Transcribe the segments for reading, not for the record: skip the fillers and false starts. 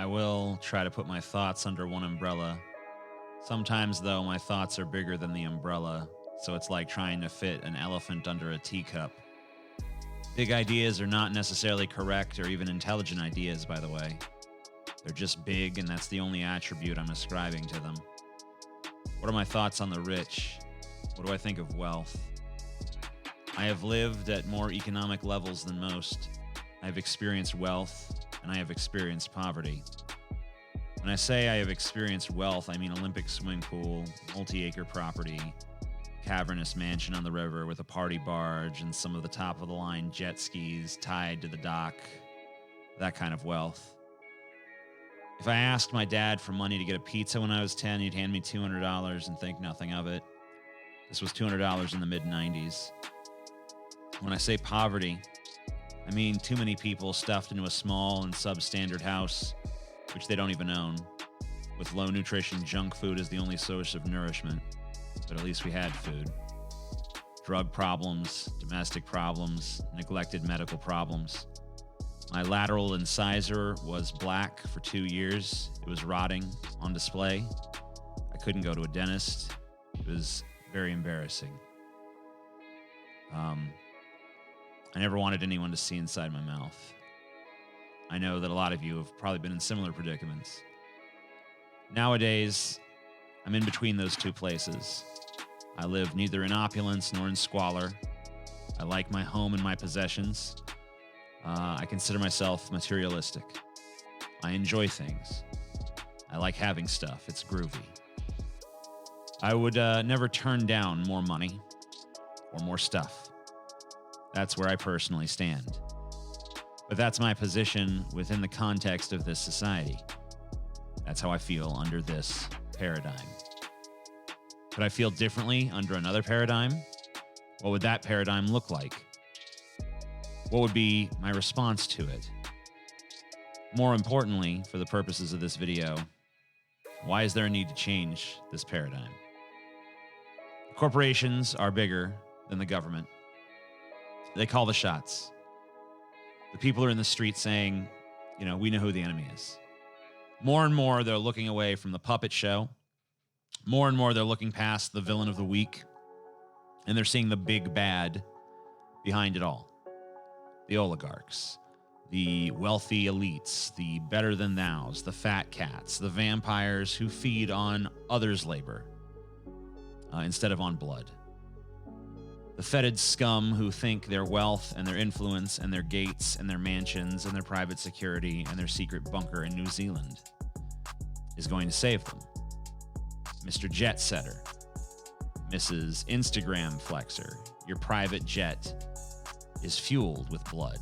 I will try to put my thoughts under one umbrella. Sometimes, though, my thoughts are bigger than the umbrella, so it's like trying to fit an elephant under a teacup. Big ideas are not necessarily correct or even intelligent ideas, by the way. They're just big, and that's the only attribute I'm ascribing to them. What are my thoughts on the rich? What do I think of wealth? I have lived at more economic levels than most. I have experienced wealth, and I have experienced poverty. When I say I have experienced wealth, I mean Olympic swimming pool, multi-acre property, cavernous mansion on the river with a party barge and some of the top-of-the-line jet skis tied to the dock. That kind of wealth. If I asked my dad for money to get a pizza when I was 10, he'd hand me $200 and think nothing of it. This was $200 in the mid-90s. When I say poverty, I mean too many people stuffed into a small and substandard house, which they don't even own, with low nutrition junk food as the only source of nourishment. But at least we had food. Drug problems, domestic problems, neglected medical problems. My lateral incisor was black for 2 years. It was rotting on display. I couldn't go to a dentist. It was very embarrassing. I never wanted anyone to see inside my mouth. I know that a lot of you have probably been in similar predicaments. Nowadays, I'm in between those two places. I live neither in opulence nor in squalor. I like my home and my possessions. I consider myself materialistic. I enjoy things. I like having stuff. It's groovy. I would never turn down more money or more stuff. That's where I personally stand. But that's my position within the context of this society. That's how I feel under this paradigm. Could I feel differently under another paradigm? What would that paradigm look like? What would be my response to it? More importantly, for the purposes of this video, why is there a need to change this paradigm? Corporations are bigger than the government. They call the shots. The people are in the street saying, we know who the enemy is. More and more, they're looking away from the puppet show. More and more, they're looking past the villain of the week, and they're seeing the big bad behind it all. The oligarchs, the wealthy elites, the better-than-thous, the fat cats, the vampires who feed on others' labor instead of on blood. The fetid scum who think their wealth and their influence and their gates and their mansions and their private security and their secret bunker in New Zealand is going to save them. Mr. Jet Setter, Mrs. Instagram Flexer, your private jet is fueled with blood.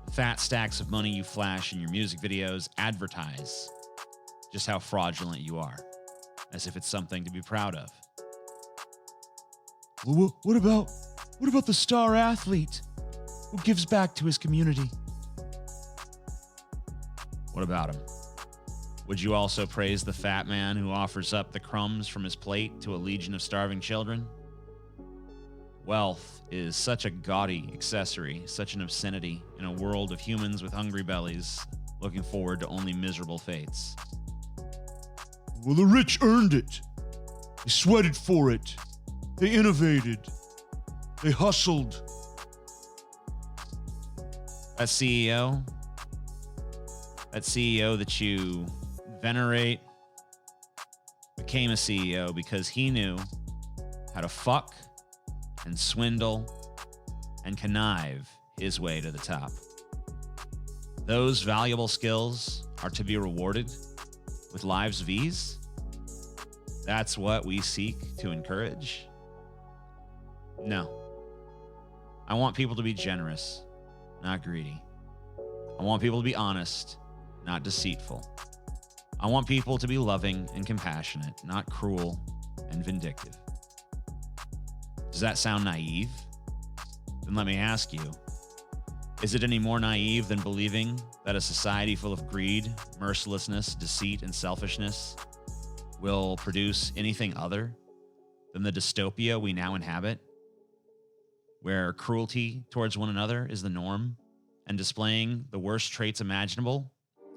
The fat stacks of money you flash in your music videos advertise just how fraudulent you are, as if it's something to be proud of. Well, what about the star athlete who gives back to his community? What about him? Would you also praise the fat man who offers up the crumbs from his plate to a legion of starving children? Wealth is such a gaudy accessory, such an obscenity in a world of humans with hungry bellies looking forward to only miserable fates. Well, the rich earned it. They sweated for it. They innovated. They hustled. That CEO that you venerate became a CEO because he knew how to fuck and swindle and connive his way to the top. Those valuable skills are to be rewarded with lives V's. That's what we seek to encourage. No. I want people to be generous, not greedy. I want people to be honest, not deceitful. I want people to be loving and compassionate, not cruel and vindictive. Does that sound naive? Then let me ask you, is it any more naive than believing that a society full of greed, mercilessness, deceit, and selfishness will produce anything other than the dystopia we now inhabit, where cruelty towards one another is the norm and displaying the worst traits imaginable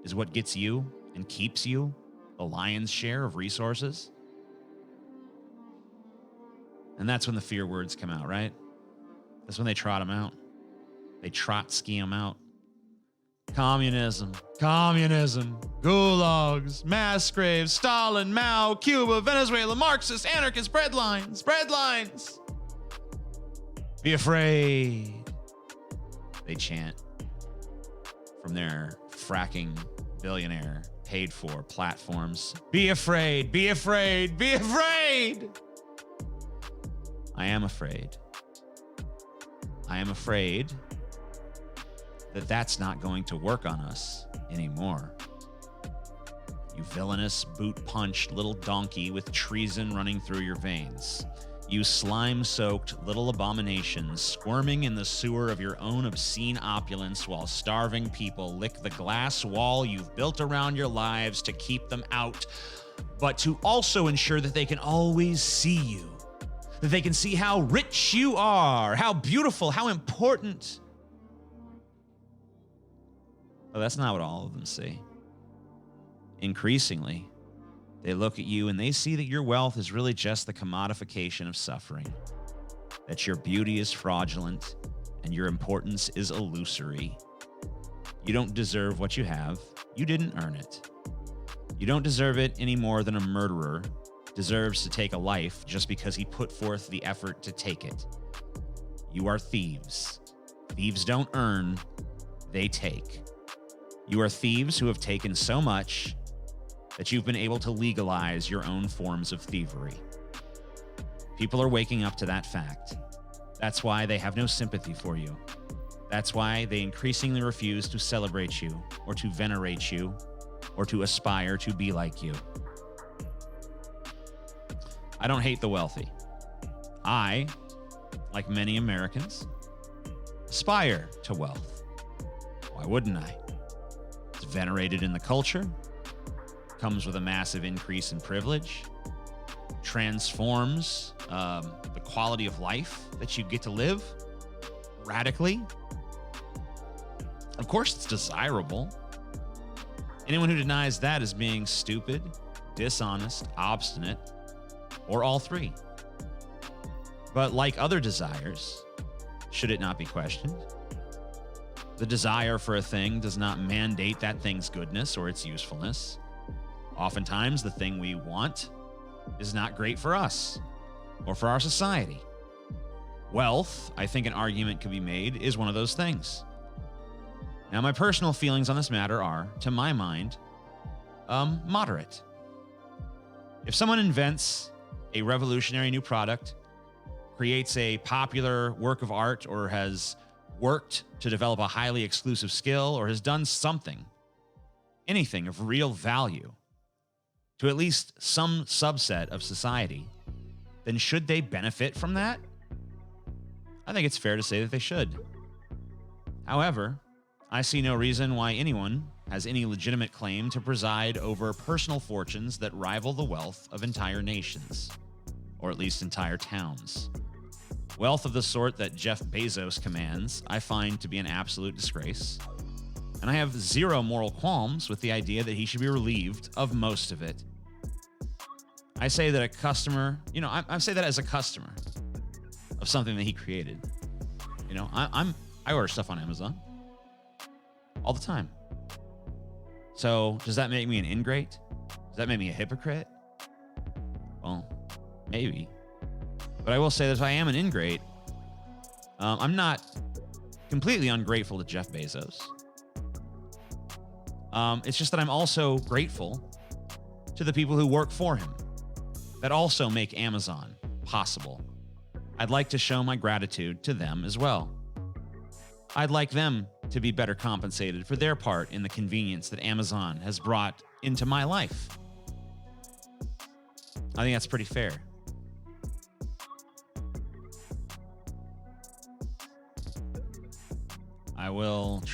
is what gets you and keeps you the lion's share of resources? And that's when the fear words come out, right? That's when they trot them out. They Trotsky them out. Communism, gulags, mass graves, Stalin, Mao, Cuba, Venezuela, Marxist, anarchist, breadlines. Be afraid, they chant from their fracking billionaire paid for platforms. Be afraid, be afraid, be afraid. I am afraid. I am afraid that that's not going to work on us anymore. You villainous, boot-punched little donkey with treason running through your veins. You slime-soaked little abominations squirming in the sewer of your own obscene opulence while starving people lick the glass wall you've built around your lives to keep them out, but to also ensure that they can always see you, that they can see how rich you are, how beautiful, how important. But that's not what all of them see. Increasingly, they look at you and they see that your wealth is really just the commodification of suffering, that your beauty is fraudulent and your importance is illusory. You don't deserve what you have. You didn't earn it. You don't deserve it any more than a murderer deserves to take a life just because he put forth the effort to take it. You are thieves. Thieves don't earn, they take. You are thieves who have taken so much that you've been able to legalize your own forms of thievery. People are waking up to that fact. That's why they have no sympathy for you. That's why they increasingly refuse to celebrate you or to venerate you or to aspire to be like you. I don't hate the wealthy. I, like many Americans, aspire to wealth. Why wouldn't I? It's venerated in the culture, comes with a massive increase in privilege, transforms the quality of life that you get to live radically. Of course, it's desirable. Anyone who denies that is being stupid, dishonest, obstinate, or all three. But like other desires, should it not be questioned? The desire for a thing does not mandate that thing's goodness or its usefulness. Oftentimes, the thing we want is not great for us or for our society. Wealth, I think an argument could be made, is one of those things. Now, my personal feelings on this matter are, to my mind, moderate. If someone invents a revolutionary new product, creates a popular work of art, or has worked to develop a highly exclusive skill, or has done something, anything of real value to at least some subset of society, then should they benefit from that? I think it's fair to say that they should. However, I see no reason why anyone has any legitimate claim to preside over personal fortunes that rival the wealth of entire nations, or at least entire towns. Wealth of the sort that Jeff Bezos commands, I find to be an absolute disgrace, and I have zero moral qualms with the idea that he should be relieved of most of it. I say that a customer, I say that as a customer of something that he created. I order stuff on Amazon all the time. So does that make me an ingrate? Does that make me a hypocrite? Well, maybe. But I will say that if I am an ingrate, I'm not completely ungrateful to Jeff Bezos. It's just that I'm also grateful to the people who work for him that also make Amazon possible. I'd like to show my gratitude to them as well. I'd like them to be better compensated for their part in the convenience that Amazon has brought into my life. I think that's pretty fair. I will try.